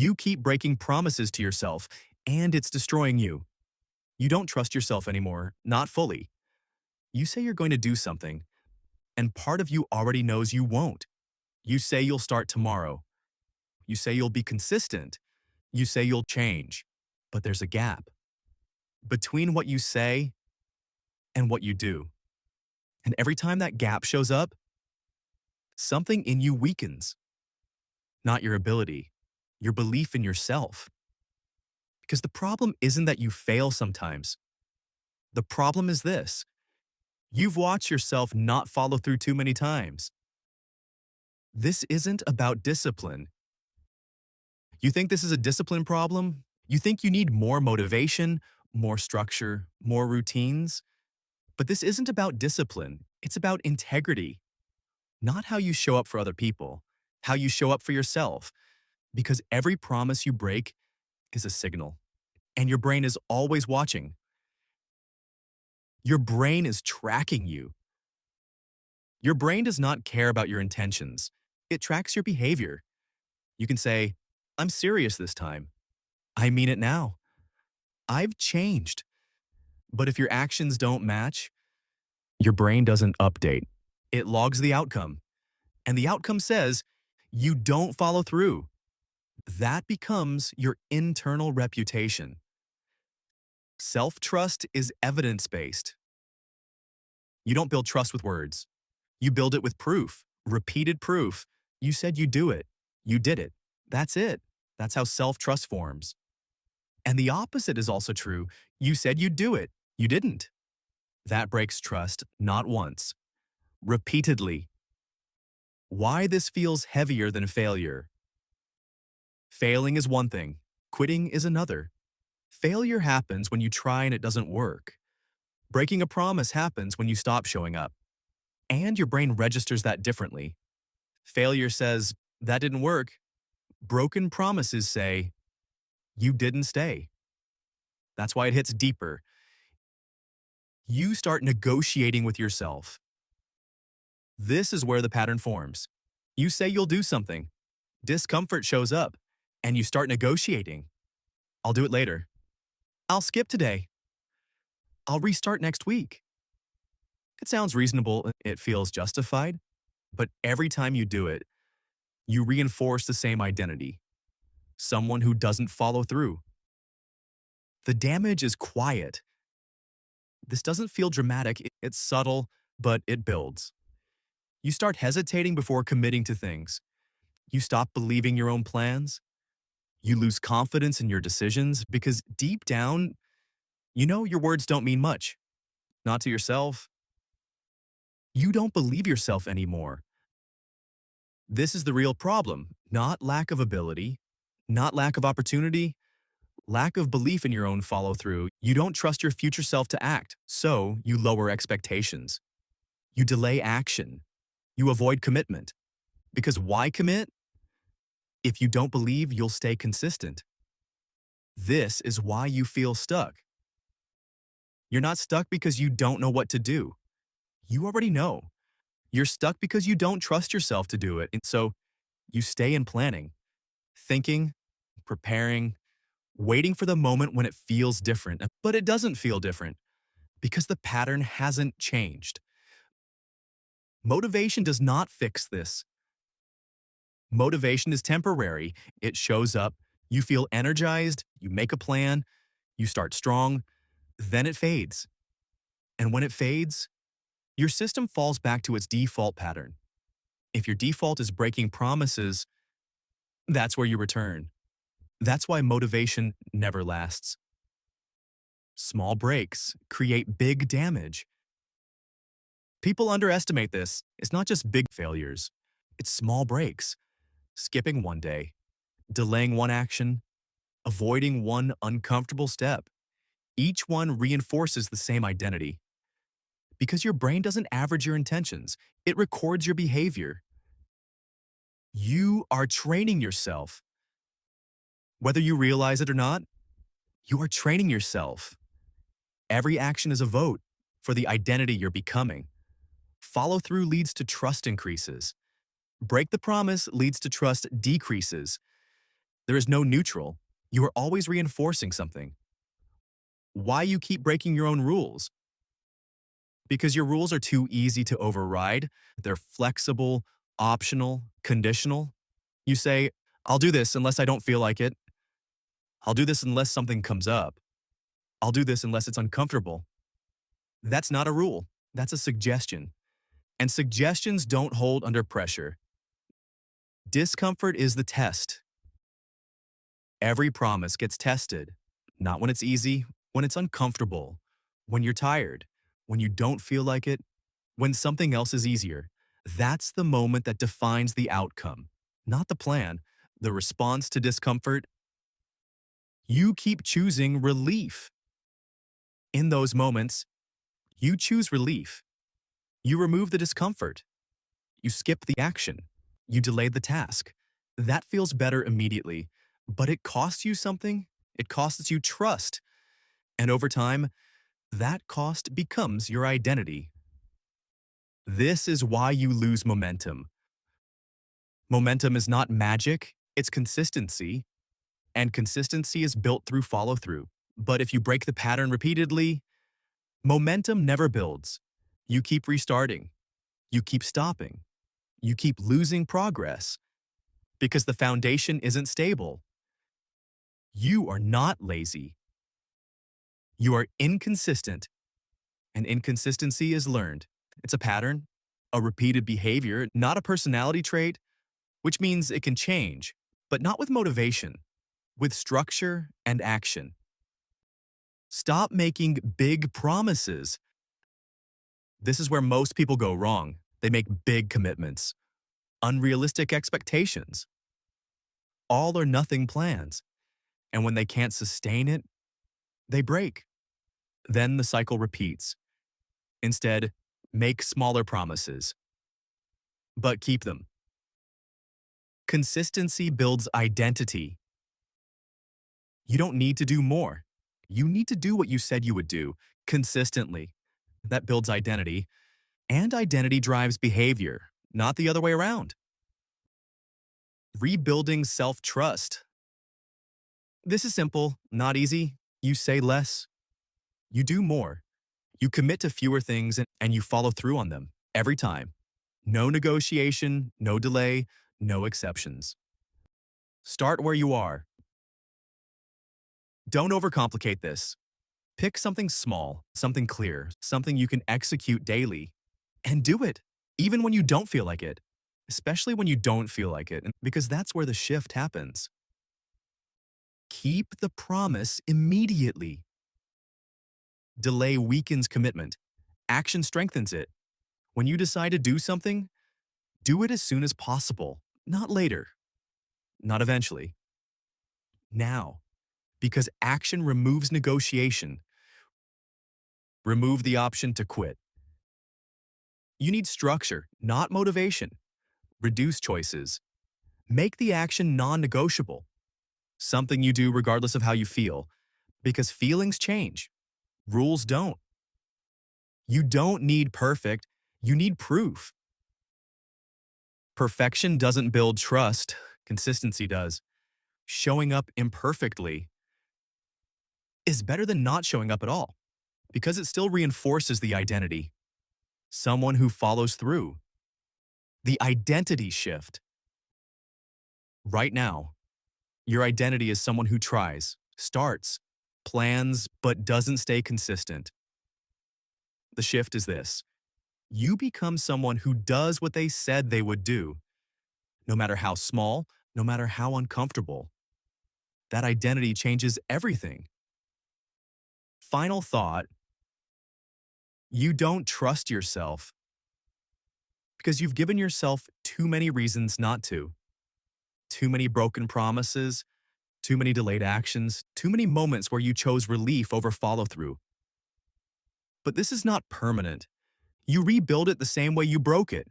You keep breaking promises to yourself, and it's destroying you. You don't trust yourself anymore, not fully. You say you're going to do something, and part of you already knows you won't. You say you'll start tomorrow. You say you'll be consistent. You say you'll change. But there's a gap between what you say and what you do. And every time that gap shows up, something in you weakens, not your ability, your belief in yourself. Because the problem isn't that you fail sometimes. The problem is this: you've watched yourself not follow through too many times. This isn't about discipline. You think this is a discipline problem? You think you need more motivation, more structure, more routines? But this isn't about discipline. It's about integrity, not how you show up for other people, how you show up for yourself. Because every promise you break is a signal, and your brain is always watching. Your brain is tracking you. Your brain does not care about your intentions. It tracks your behavior. You can say, "I'm serious this time. I mean it now. I've changed." But if your actions don't match, your brain doesn't update. It logs the outcome. And the outcome says, you don't follow through. That becomes your internal reputation. Self-trust is evidence-based. You don't build trust with words. You build it with proof, repeated proof. You said you do it. You did it. That's it. That's how self-trust forms. And the opposite is also true. You said you'd do it. You didn't. That breaks trust, not once, repeatedly. Why this feels heavier than failure? Failing is one thing. Quitting is another. Failure happens when you try and it doesn't work. Breaking a promise happens when you stop showing up. And your brain registers that differently. Failure says, that didn't work. Broken promises say, you didn't stay. That's why it hits deeper. You start negotiating with yourself. This is where the pattern forms. You say you'll do something. Discomfort shows up, and you start negotiating. I'll do it later. I'll skip today. I'll restart next week. It sounds reasonable, it feels justified, but every time you do it, you reinforce the same identity. Someone who doesn't follow through. The damage is quiet. This doesn't feel dramatic, it's subtle, but it builds. You start hesitating before committing to things. You stop believing your own plans. You lose confidence in your decisions because deep down, you know your words don't mean much. Not to yourself. You don't believe yourself anymore. This is the real problem, not lack of ability, not lack of opportunity, lack of belief in your own follow-through. You don't trust your future self to act, so you lower expectations. You delay action. You avoid commitment. Because why commit? If you don't believe you'll stay consistent. This is why you feel stuck. You're not stuck because you don't know what to do. You already know. You're stuck because you don't trust yourself to do it, and so you stay in planning, thinking, preparing, waiting for the moment when it feels different. But it doesn't feel different because the pattern hasn't changed. Motivation does not fix this. Motivation is temporary. It shows up, you feel energized, you make a plan, you start strong, then it fades. And when it fades, your system falls back to its default pattern. If your default is breaking promises, that's where you return. That's why motivation never lasts. Small breaks create big damage. People underestimate this. It's not just big failures. It's small breaks. Skipping one day, delaying one action, avoiding one uncomfortable step. Each one reinforces the same identity. Because your brain doesn't average your intentions, it records your behavior. You are training yourself. Whether you realize it or not, you are training yourself. Every action is a vote for the identity you're becoming. Follow through leads to trust increases. Break the promise leads to trust decreases. There is no neutral. You are always reinforcing something. Why you keep breaking your own rules? Because your rules are too easy to override. They're flexible, optional, conditional. You say, I'll do this unless I don't feel like it. I'll do this unless something comes up. I'll do this unless it's uncomfortable. That's not a rule. That's a suggestion. And suggestions don't hold under pressure. Discomfort is the test. Every promise gets tested. Not when it's easy, when it's uncomfortable, when you're tired, when you don't feel like it, when something else is easier. That's the moment that defines the outcome, not the plan, the response to discomfort. You keep choosing relief. In those moments, you choose relief. You remove the discomfort. You skip the action. You delay the task. That feels better immediately, but it costs you something. It costs you trust. And over time, that cost becomes your identity. This is why you lose momentum. Momentum is not magic, it's consistency. And consistency is built through follow through. But if you break the pattern repeatedly, momentum never builds. You keep restarting. You keep stopping. You keep losing progress because the foundation isn't stable. You are not lazy. You are inconsistent, and inconsistency is learned. It's a pattern, a repeated behavior, not a personality trait, which means it can change, but not with motivation, with structure and action. Stop making big promises. This is where most people go wrong. They make big commitments, unrealistic expectations, all or nothing plans. And when they can't sustain it, they break. Then the cycle repeats. Instead, make smaller promises, but keep them. Consistency builds identity. You don't need to do more. You need to do what you said you would do consistently. That builds identity, and identity drives behavior, not the other way around. Rebuilding self-trust. This is simple, not easy. You say less. You do more. You commit to fewer things and you follow through on them every time. No negotiation, no delay, no exceptions. Start where you are. Don't overcomplicate this. Pick something small, something clear, something you can execute daily, and do it, even when you don't feel like it, especially when you don't feel like it, because that's where the shift happens. Keep the promise immediately. Delay weakens commitment. Action strengthens it. When you decide to do something, do it as soon as possible, not later, not eventually. Now, because action removes negotiation. Remove the option to quit. You need structure, not motivation. Reduce choices. Make the action non-negotiable. Something you do regardless of how you feel, because feelings change. Rules don't. You don't need perfect, you need proof. Perfection doesn't build trust, consistency does. Showing up imperfectly is better than not showing up at all, because it still reinforces the identity. Someone who follows through. The identity shift. Right now, your identity is someone who tries, starts, plans, but doesn't stay consistent. The shift is this. You become someone who does what they said they would do, no matter how small, no matter how uncomfortable. That identity changes everything. Final thought. You don't trust yourself because you've given yourself too many reasons not to. Too many broken promises, too many delayed actions, too many moments where you chose relief over follow-through. But this is not permanent. You rebuild it the same way you broke it.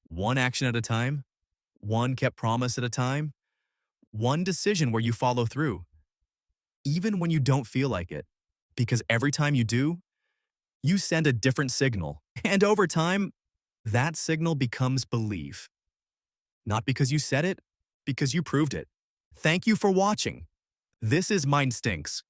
One action at a time, one kept promise at a time, one decision where you follow through, even when you don't feel like it. Because every time you do, you send a different signal. And over time, that signal becomes belief. Not because you said it, because you proved it. Thank you for watching. This is MindStickz.